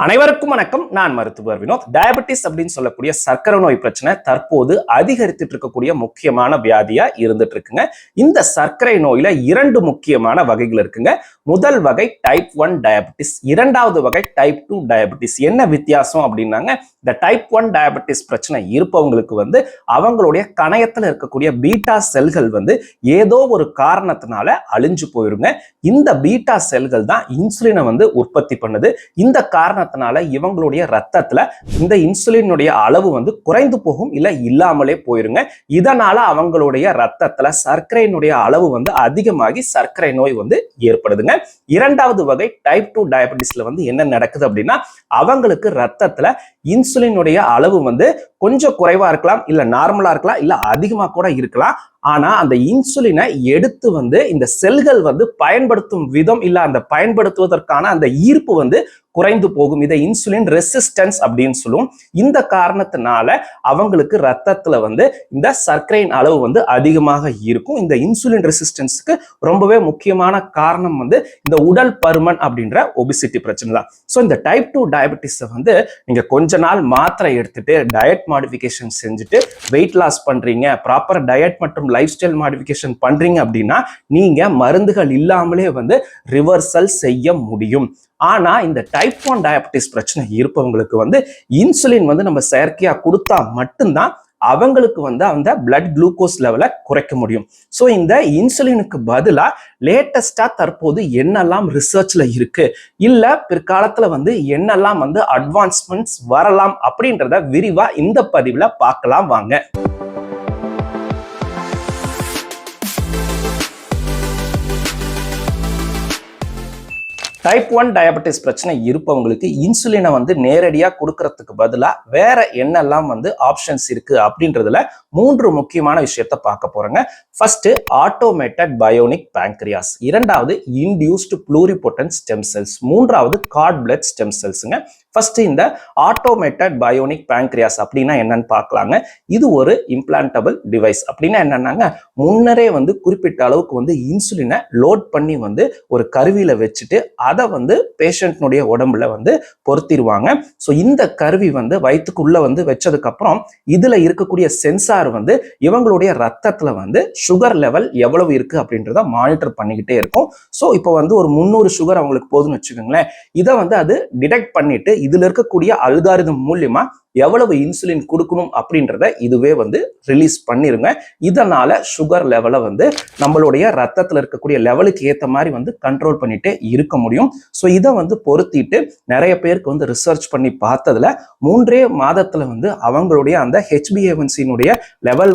அனைவருக்கும் வணக்கம். நான் மருத்துவர் வினோத். டயபெட்டிஸ் அப்படின்னு சொல்லக்கூடிய சர்க்கரை நோய் பிரச்சனை தற்போது அதிகரித்துட்டு இருக்கக்கூடிய முக்கியமான வியாதியா இருந்துட்டு இருக்குங்க. இந்த சர்க்கரை நோயில இரண்டு முக்கியமான வகைகள் இருக்குங்க. முதல் வகை டைப் 1 டயபெட்டிஸ், இரண்டாவது வகை டைப் 2 டயபெட்டிஸ். என்ன வித்தியாசம் அப்படின்னாங்க, இந்த டைப் 1 டயபெட்டிஸ் பிரச்சனை இருப்பவங்களுக்கு அவங்களுடைய கணையத்துல இருக்கக்கூடிய பீட்டா செல்கள் ஏதோ ஒரு காரணத்தினால அழிஞ்சு போயிருங்க. இந்த பீட்டா செல்கள் தான் இன்சுலினை உற்பத்தி பண்ணுது. இந்த காரணத்தினால இவங்களுடைய ரத்தத்துல இந்த இன்சுலினுடைய அளவு குறைந்து போகும், இல்ல இல்லாமலே போயிருங்க. இதனால அவங்களுடைய ரத்தத்துல சர்க்கரையினுடைய அளவு அதிகமாகி சர்க்கரை நோய் ஏற்படுதுங்க. இரண்டாவது வகை டைப் 2 டயபெட்டிஸ்ல என்ன நடக்குது அப்படின்னா, அவங்களுக்கு ரத்தத்துல இன்சுலினுடைய அளவு கொஞ்சம் குறைவா இருக்கலாம், இல்ல நார்மலா இருக்கலாம், இல்ல அதிகமா கூட இருக்கலாம். ஆனா அந்த இன்சுலினை எடுத்து இந்த செல்கள் பயன்படுத்தும் விதம், இல்ல அந்த பயன்படுத்துவதற்கான அந்த ஈர்ப்பு குறைந்து போகும். இதை இன்சுலின் ரெசிஸ்டன்ஸ் அப்படின்னு சொல்லுவோம். இந்த காரணத்தினால அவங்களுக்கு ரத்தத்துல இந்த சர்க்கரையின் அளவு அதிகமாக இருக்கும். இந்த இன்சுலின் ரெசிஸ்டன்ஸுக்கு ரொம்பவே முக்கியமான காரணம் இந்த உடல் பருமன் அப்படின்ற ஒபிசிட்டி பிரச்சனை தான். ஸோ இந்த டைப் 2 டயபெட்டிஸ் நீங்க கொஞ்ச நாள் மாத்திரை எடுத்துட்டு டயட் மாடிஃபிகேஷன் செஞ்சுட்டு வெயிட் லாஸ் பண்றீங்க, ப்ராப்பர் டயட் மற்றும் லைஃப் ஸ்டைல் மாடிஃபிகேஷன் பண்றீங்க அப்படின்னா நீங்க மருந்துகள் இல்லாமலே ரிவர்சல் செய்ய முடியும். ஆனா இந்த டைப் 1 டயபெட்டிஸ் பிரச்சனை இருப்பவங்களுக்கு இன்சுலின் நம்ம செயற்கையா கொடுத்தா மட்டும்தான் அவங்களுக்கு அந்த பிளட் குளுக்கோஸ் லெவலை குறைக்க முடியும். ஸோ இந்த இன்சுலினுக்கு பதிலா லேட்டஸ்டா தற்போது என்னெல்லாம் ரிசர்ச்ல இருக்கு, இல்ல பிற்காலத்துல என்னெல்லாம் அட்வான்ஸ்மெண்ட்ஸ் வரலாம் அப்படின்றத விரிவா இந்த பதிவுல பார்க்கலாம் வாங்க. டைப் 1 டயபெட்டிஸ் பிரச்சனை இருப்பவங்களுக்கு இன்சுலினை நேரடியா கொடுக்கறதுக்கு பதிலா வேற என்னெல்லாம் ஆப்ஷன்ஸ் இருக்கு அப்படின்றதுல மூன்று முக்கியமான விஷயத்தை பார்க்க போறேங்க. ஃபர்ஸ்ட் ஆட்டோமேட்டட் பயோனிக் பேங்க்ரியாஸ், இரண்டாவது இன்டியூஸ்டு ப்ளூரிபொட்டன்ட் ஸ்டெம் செல்ஸ், மூன்றாவது கார்ட் பிளட் ஸ்டெம் செல்ஸுங்க. ஃபர்ஸ்ட் இந்த ஆட்டோமேட்டட் பயோனிக் பேங்க்ரியாஸ் அப்படின்னா என்னன்னு பார்க்கலாங்க. இது ஒரு இம்ப்ளான்டபிள் டிவைஸ். அப்படின்னா என்னன்னாங்க, முன்னரே குறிப்பிட்ட அளவுக்கு இன்சுலினை லோட் பண்ணி ஒரு கருவியில வச்சுட்டு அதை பேஷண்ட்னுடைய உடம்புல பொருத்திடுவாங்க. ஸோ இந்த கருவி வயிற்றுக்குள்ள வச்சதுக்கு அப்புறம் இதுல இருக்கக்கூடிய சென்சார் இவங்களுடைய ரத்தத்துல சுகர் லெவல் எவ்வளவு இருக்கு அப்படின்றத மானிட்டர் பண்ணிக்கிட்டே இருக்கும். ஸோ இப்போ ஒரு 300 சுகர் அவங்களுக்கு போதுன்னு வச்சுக்கோங்களேன். இதை அது டிடெக்ட் பண்ணிட்டு இதுல இருக்கக்கூடிய அல்காரிதம் மூலியமா எவ்வளவு இன்சுலின் கொடுக்கணும் அப்படின்றத இதுவே ரிலீஸ் பண்ணிருங்க. இதனால சுகர் லெவலை நம்மளுடைய ரத்தத்துல இருக்கக்கூடிய லெவலுக்கு ஏற்ற மாதிரி கண்ட்ரோல் பண்ணிட்டே இருக்க முடியும். ஸோ இதை பொருத்திட்டு நிறைய பேருக்கு ரிசர்ச் பண்ணி பார்த்ததுல 3 மாதத்துல அவங்களுடைய அந்த HbA1c லெவல்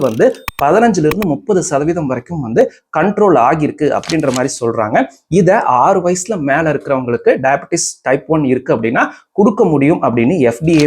15% வரைக்கும் கண்ட்ரோல் ஆகியிருக்கு அப்படின்ற மாதிரி சொல்றாங்க. இதை 6 வயசுல மேல இருக்கிறவங்களுக்கு டயபெட்டிஸ் டைப் 1 இருக்கு அப்படின்னா கொடுக்க முடியும் அப்படின்னு FDA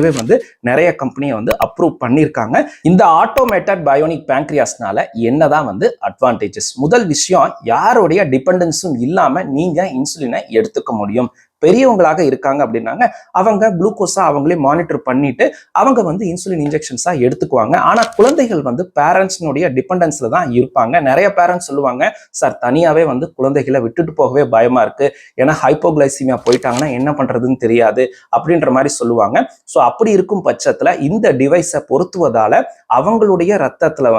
நிறைய கம்பெனியை அப்ரூவ் பண்ணியிருக்காங்க. இந்த ஆட்டோமேட்டட் பயோனிக் பேங்க்ரியாஸ்னால என்னதான் அட்வான்டேஜஸ்? முதல் விஷயம், யாருடைய டிபெண்டன்ஸும் இல்லாம நீங்க இன்சுலினை எடுத்துக்க முடியும். பெரியவங்களாக இருக்காங்க அப்படின்னாங்க அவங்க குளுக்கோஸா அவங்களே மானிட்டர் பண்ணிட்டு அவங்க இன்சுலின் இன்ஜெக்ஷன்ஸா எடுத்துக்குவாங்க. ஆனா குழந்தைகள் பேரண்ட்ஸ்னுடைய டிபெண்டன்ஸ்ல தான் இருப்பாங்க. நிறைய பேரண்ட்ஸ் சொல்லுவாங்க, சார் தனியாவே குழந்தைகளை விட்டுட்டு போகவே பயமா இருக்கு, ஏன்னா ஹைப்போகிளைசிமியா போயிட்டாங்கன்னா என்ன பண்றதுன்னு தெரியாது அப்படின்ற மாதிரி சொல்லுவாங்க. ஸோ அப்படி இருக்கும் பட்சத்துல இந்த டிவைஸை பொருத்துவதால அவங்களுடைய ரத்தத்துல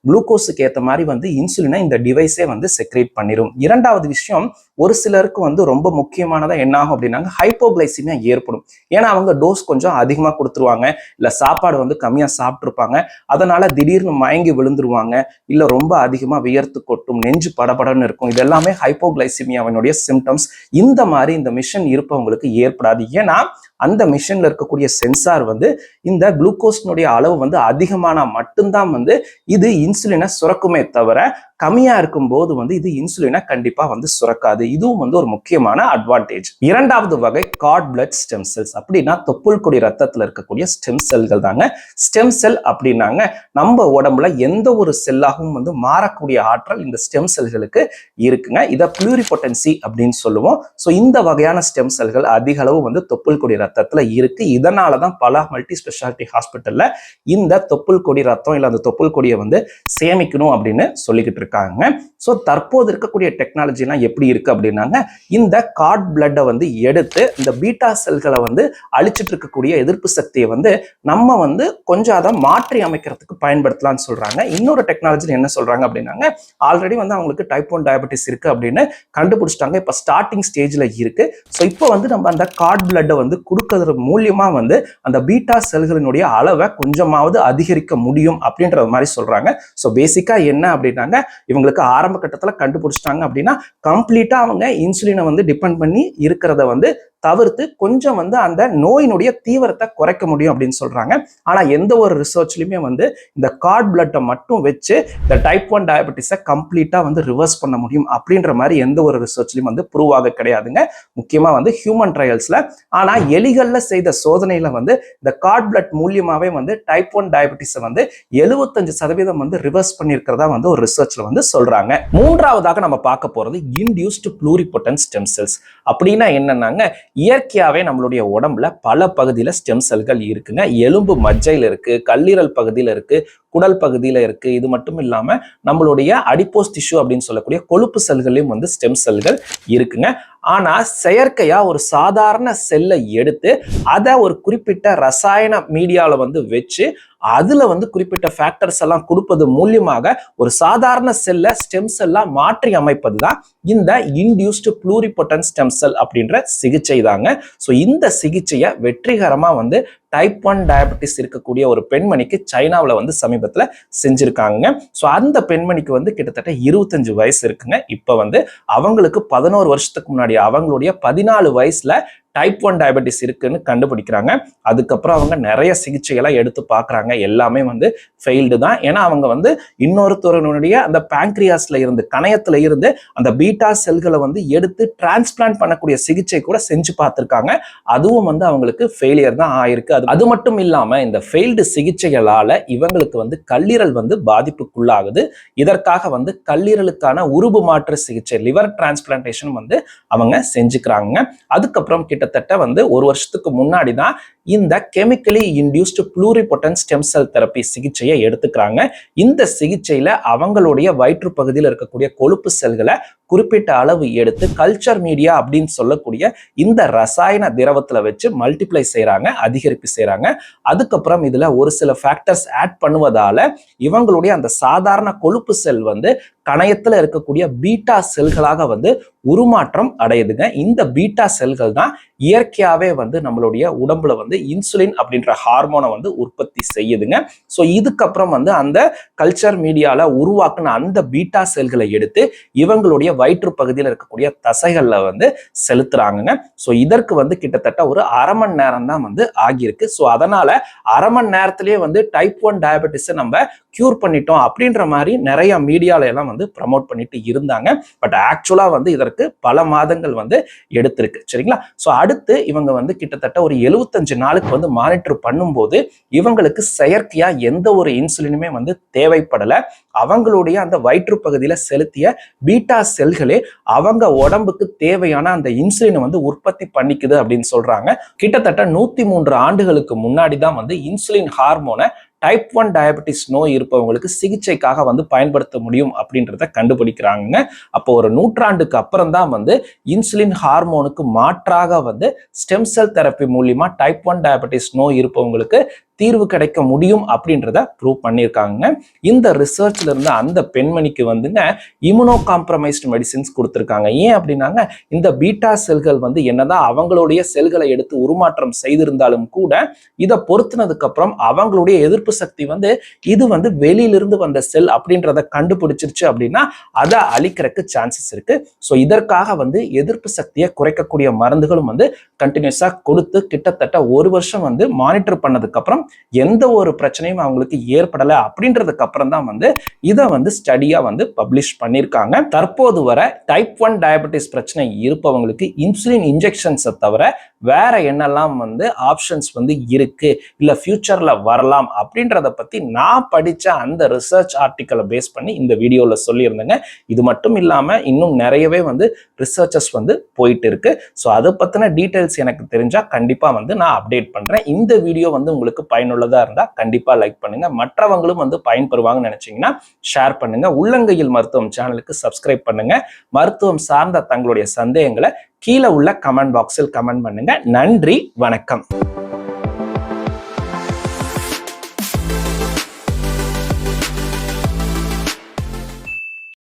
குளுக்கோஸுக்கு ஏற்ற மாதிரி இன்சுலினை இந்த டிவைஸே செக்ரேட் பண்ணிடும். இரண்டாவது விஷயம், ஒரு சிலருக்கு ரொம்ப முக்கியமானதா என்ன ஆகும் அப்படின்னாங்க, ஹைப்போகிளைசிமியா ஏற்படும். ஏன்னா அவங்க டோஸ் கொஞ்சம் அதிகமா கொடுத்துருவாங்க, இல்ல சாப்பாடு கம்மியா சாப்பிட்டுருப்பாங்க, அதனால திடீர்னு மயங்கி விழுந்துருவாங்க, இல்ல ரொம்ப அதிகமா வியர்த்து கொட்டும், நெஞ்சு படபடன்னு இருக்கும். இது எல்லாமே ஹைப்போகிளைசிமியாவினுடைய சிம்டம்ஸ். இந்த மாதிரி இந்த மிஷன் இருப்பவங்களுக்கு ஏற்படாது. ஏன்னா அந்த மிஷின்ல இருக்கக்கூடிய சென்சார் இந்த குளுக்கோஸ்னுடைய அளவு அதிகமானா மட்டும்தான் இது இன்சுலினை சுரக்குமே தவிர கம்மியா இருக்கும் போது இது இன்சுலினை கண்டிப்பா சுரக்காது. இதுவும் ஒரு முக்கியமான அட்வான்டேஜ். இரண்டாவது வகை கார்ட் பிளட் ஸ்டெம் செல்ஸ். அப்படின்னா தொப்புள் கொடி ரத்தத்துல இருக்கக்கூடிய ஸ்டெம் செல்கள் தாங்க. ஸ்டெம் செல் அப்படின்னாங்க நம்ம உடம்புல எந்த ஒரு செல்லாகவும் மாறக்கூடிய ஆற்றல் இந்த ஸ்டெம் செல்களுக்கு இருக்குங்க. இதை ப்ளூரிபொட்டன்சி அப்படின்னு சொல்லுவோம். ஸோ இந்த வகையான ஸ்டெம் செல்கள் அதிக அளவு தொப்புள் கொடி ரத்தத்துல இருக்கு. இதனாலதான் பல மல்டி ஸ்பெஷாலிட்டி ஹாஸ்பிட்டல்ல இந்த தொப்புள் கொடி ரத்தம் இல்ல அந்த தொப்புள் கொடியை வந்து சேமிக்கணும் அப்படின்னு சொல்லிக்கிட்டு இருக்காங்க. ஸோ தற்போது இருக்கக்கூடிய டெக்னாலஜி எல்லாம் எப்படி இருக்கு அப்படின்னாங்க, இந்த கார்ட் பிளட்டை வந்து எடுத்து இந்த பீட்டா செல்களை வந்து அழிச்சிட்டு இருக்கக்கூடிய எதிர்ப்பு சக்தியை வந்து நம்ம வந்து கொஞ்சம் அதை மாற்றி அமைக்கிறதுக்கு பயன்படுத்தலாம்னு சொல்றாங்க. இன்னொரு டெக்னாலஜி என்ன சொல்றாங்க அப்படின்னாங்க, ஆல்ரெடி வந்து அவங்களுக்கு டைப் 1 டயபெட்டிஸ் இருக்கு அப்படின்னு கண்டுபிடிச்சிட்டாங்க. இப்போ ஸ்டார்டிங் ஸ்டேஜ்ல இருக்கு. ஸோ இப்போ வந்து நம்ம அந்த கார்ட் பிளட்டை வந்து கொடுக்கறது மூலியமா வந்து அந்த பீட்டா செல்களினுடைய அளவை கொஞ்சமாவது அதிகரிக்க முடியும் அப்படின்ற மாதிரி சொல்றாங்க. ஸோ பேசிக்கா என்ன அப்படின்னாங்க, இவங்களுக்கு ஆரம்ப கட்டத்தில் கண்டுபிடிச்சிட்டாங்க அப்படின்னா கம்ப்ளீட்டா அவங்க இன்சுலினை வந்து டிபெண்ட் பண்ணி இருக்கிறத வந்து தவிர்த்து கொஞ்சம் வந்து அந்த நோயினுடைய தீவிரத்தை குறைக்க முடியும் அப்படின்னு சொல்றாங்க. ஆனா எந்த ஒரு ரிசர்ச்லயுமே வந்து இந்த கார்ட் பிளட்டை மட்டும் வச்சு இந்த டைப் 1 டயபெட்டிஸை கம்ப்ளீட்டா வந்து ரிவர்ஸ் பண்ண முடியும் அப்படின்ற மாதிரி எந்த ஒரு ரிசர்ச்லயும் வந்து ப்ரூவ் ஆக கிடையாதுங்க. முக்கியமா வந்து ஹியூமன் ட்ரையல்ஸ்ல. ஆனா எலிகள்ல செய்த சோதனையில வந்து இந்த கார்ட் பிளட் மூலியமாவே வந்து டைப் 1 டயபெட்டிஸை வந்து 75% வந்து ரிவர்ஸ் பண்ணியிருக்கிறதா வந்து ஒரு ரிசர்ச்ல வந்து சொல்றாங்க. மூன்றாவதாக நம்ம பார்க்க போறது இன்டியூஸ்டு ப்ளூரிபொட்டன்ட் ஸ்டெம் செல்ஸ். அப்படின்னா என்னன்னாங்க, இயற்கையாவே நம்மளுடைய உடம்புல பல பகுதியில ஸ்டெம் செல்கள் இருக்குங்க. எலும்பு மஜ்ஜையில இருக்கு, கல்லீரல் பகுதியில இருக்கு, குடல் பகுதியில இருக்கு. இது மட்டும் இல்லாம நம்மளுடைய அடிப்போஸ் டிஷ்யூ அப்படின்னு சொல்லக்கூடிய கொழுப்பு செல்களையும் வந்து ஸ்டெம் செல்கள் இருக்குங்க. ஆனா செயற்கையா ஒரு சாதாரண செல்லை எடுத்து அதை ஒரு குறிப்பிட்ட ரசாயன மீடியால வந்து வச்சு அதுல வந்து குறிப்பிட்ட ஃபேக்டர்ஸ் எல்லாம் கொடுப்பது மூலியமாக ஒரு சாதாரண செல்லை ஸ்டெம் செல்லா மாற்றி அமைப்பது தான் இந்த இன்டியூஸ்டு ப்ளூரிபொட்டன்ட் ஸ்டெம் செல் அப்படின்ற சிகிச்சை தாங்க. ஸோ இந்த சிகிச்சையை வெற்றிகரமா வந்து டைப் 1 டயபெட்டிஸ் இருக்கக்கூடிய ஒரு பெண்மணிக்கு சைனாவில் வந்து சமீபத்தில் செஞ்சிருக்காங்க. ஸோ அந்த பெண்மணிக்கு வந்து கிட்டத்தட்ட 25 வயசு இருக்குங்க. இப்போ வந்து அவங்களுக்கு 11 வருஷத்துக்கு முன்னாடி அவங்களுடைய 14 வயசுல டைப் 1 டயபெட்டிஸ் இருக்குன்னு கண்டுபிடிக்கிறாங்க. அதுக்கப்புறம் அவங்க நிறைய சிகிச்சைகளை எடுத்து பார்க்குறாங்க. எல்லாமே வந்து ஃபெயில்டு தான். ஏன்னா அவங்க வந்து இன்னொருத்தருடைய அந்த பேங்க்ரியாஸ்ல இருந்து கணையத்துல இருந்து அந்த பீட்டா செல்களை வந்து எடுத்து டிரான்ஸ்பிளான்ட் பண்ணக்கூடிய சிகிச்சை கூட செஞ்சு பார்த்துருக்காங்க. அதுவும் வந்து அவங்களுக்கு ஃபெயிலியர் தான் ஆயிருக்கு. அது மட்டும் இல்லாம இந்த ஃபெயில்டு சிகிச்சைகளால இவங்களுக்கு வந்து கல்லீரல் வந்து பாதிப்புக்குள்ளாகுது. இதற்காக வந்து கல்லீரலுக்கான உறுப்பு மாற்று சிகிச்சை லிவர் டிரான்ஸ்பிளான்டேஷன் வந்து அவங்க செஞ்சுக்கிறாங்க. அதுக்கப்புறம் கிட்டத்தட்ட வந்து ஒரு வருஷத்துக்கு முன்னாடி தான் இந்த chemically induced pluripotent stem cell therapy சிகிச்சையை எடுத்துக்கிறாங்க. இந்த சிகிச்சையில அவங்களுடைய வயிற்று பகுதியில் இருக்கக்கூடிய கொழுப்பு செல்களை குறிப்பிட்ட அளவு எடுத்து கல்ச்சர் மீடியா அப்படின்னு சொல்லக்கூடிய இந்த ரசாயன திரவத்துல வச்சு மல்டிப்ளை செய்யறாங்க, அதிகரிப்பு செய்யறாங்க. அதுக்கப்புறம் இதுல ஒரு சில ஃபேக்டர்ஸ் ஆட் பண்ணுவதால இவங்களுடைய அந்த சாதாரண கொழுப்பு செல் வந்து கணையத்துல இருக்கக்கூடிய பீட்டா செல்களாக வந்து உருமாற்றம் அடையுதுங்க. இந்த பீட்டா செல்கள் தான் இயற்கையாவே வந்து நம்மளுடைய உடம்புல வந்து இன்சுலின் அப்படின்ற ஹார்மோனை வந்து உற்பத்தி செய்யுதுங்க. ஸோ இதுக்கப்புறம் வந்து அந்த கல்ச்சர் மீடியால உருவாக்குன அந்த பீட்டா செல்களை எடுத்து இவங்களுடைய வயிற்று பகுதியில் இருக்கக்கூடிய தசைகள்ல வந்து செலுத்துறாங்க. ஸோ இதற்கு வந்து கிட்டத்தட்ட ஒரு அரை மணி நேரம் தான் வந்து ஆகியிருக்கு. ஸோ அதனால அரை மணி நேரத்திலேயே வந்து டைப் 1 டயபெட்டிஸை நம்ம கியூர் பண்ணிட்டோம் அப்படின்ற மாதிரி நிறைய மீடியால எல்லாம் வந்து ப்ரமோட் பண்ணிட்டு இருந்தாங்க. பட் ஆக்சுவலா வந்து இதற்கு பல மாதங்கள் வந்து எடுத்திருக்கு. சரிங்களா? ஸோ அடுத்து இவங்க வந்து கிட்டத்தட்ட ஒரு 75 நாளுக்கு வந்து மானிட்டர் பண்ணும்போது இவங்களுக்கு செயற்கையா எந்த ஒரு இன்சுலினுமே வந்து தேவைப்படல. அவங்களுடைய அந்த வயிற்று பகுதியில செலுத்திய பீட்டா செல்களே அவங்க உடம்புக்கு தேவையான அந்த இன்சுலினை வந்து உற்பத்தி பண்ணிக்குது அப்படின்னு சொல்றாங்க. கிட்டத்தட்ட 103 ஆண்டுகளுக்கு முன்னாடி தான் வந்து இன்சுலின் ஹார்மோனை டைப் 1 டயபெட்டிஸ் நோய் இருப்பவங்களுக்கு சிகிச்சைக்காக வந்து பயன்படுத்த முடியும் அப்படின்றத கண்டுபிடிக்கிறாங்க. அப்போ ஒரு நூற்றாண்டுக்கு அப்புறம் தான் வந்து இன்சுலின் ஹார்மோனுக்கு மாற்றாக வந்து ஸ்டெம் செல் தெரப்பி மூலியமா டைப் 1 டயபெட்டிஸ் நோய் இருப்பவங்களுக்கு தீர்வு கிடைக்க முடியும் அப்படின்றத ப்ரூவ் பண்ணியிருக்காங்க. இந்த ரிசர்ச்ல இருந்து அந்த பெண்மணிக்கு வந்துங்க இம்யூனோ காம்ப்ரமைஸ்டு மெடிசின்ஸ் கொடுத்துருக்காங்க. ஏன் அப்படின்னாங்க, இந்த பீட்டா செல்கள் வந்து என்னதான் அவங்களுடைய செல்களை எடுத்து உருமாற்றம் செய்திருந்தாலும் கூட இதை பொருத்தினதுக்கு அப்புறம் அவங்களுடைய எதிர்ப்பு சக்தி வந்து இது வந்து வெளியிலிருந்து வந்த செல் அப்படின்றத கண்டுபிடிச்சிருச்சு அப்படின்னா அதை அழிக்கிறதுக்கு சான்சஸ் இருக்கு. ஸோ இதற்காக வந்து எதிர்ப்பு சக்தியை குறைக்கக்கூடிய மருந்துகளும் வந்து கண்டினியூஸா கொடுத்து கிட்டத்தட்ட ஒரு வருஷம் வந்து மானிட்டர் பண்ணதுக்கு அப்புறம் எந்த ஒரு பிரச்சனையும் அவங்களுக்கு ஏற்படலை அப்படின்றதுக்கு அப்புறம் தான் வந்து இதை வந்து ஸ்டடியா வந்து பப்ளிஷ் பண்ணியிருக்காங்க. தற்போது வர டைப் 1 டயபெட்டிஸ் பிரச்சனை இருப்பவங்களுக்கு இன்சுலின் இன்ஜெக்ஷன்ஸை தவிர வேற என்னெல்லாம் வந்து ஆப்ஷன்ஸ் வந்து இருக்கு, இல்ல ஃபியூச்சர்ல வரலாம் அப்படின்றத பத்தி நான் படிச்ச அந்த ரிசர்ச் ஆர்டிக்கலை பேஸ் பண்ணி இந்த வீடியோல சொல்லியிருந்தேங்க. இது மட்டும் இல்லாம இன்னும் நிறையவே வந்து ரிசர்ச்சஸ் வந்து போயிட்டு இருக்கு. ஸோ அதை பத்தின டீடைல்ஸ் எனக்கு தெரிஞ்சா கண்டிப்பா வந்து நான் அப்டேட் பண்றேன். இந்த வீடியோ வந்து உங்களுக்கு பயனுள்ளதா இருந்தா கண்டிப்பா லைக் பண்ணுங்க. மற்றவங்களும் வந்து பயன்பெறுவாங்கன்னு நினைச்சீங்கன்னா ஷேர் பண்ணுங்க. உள்ளங்கையில் மருத்துவம் சேனலுக்கு சப்ஸ்கிரைப் பண்ணுங்க. மருத்துவம் சார்ந்த தங்களுடைய சந்தேகங்களை கீழே உள்ள கமெண்ட் பாக்ஸில் கமெண்ட் பண்ணுங்க. நன்றி, வணக்கம்.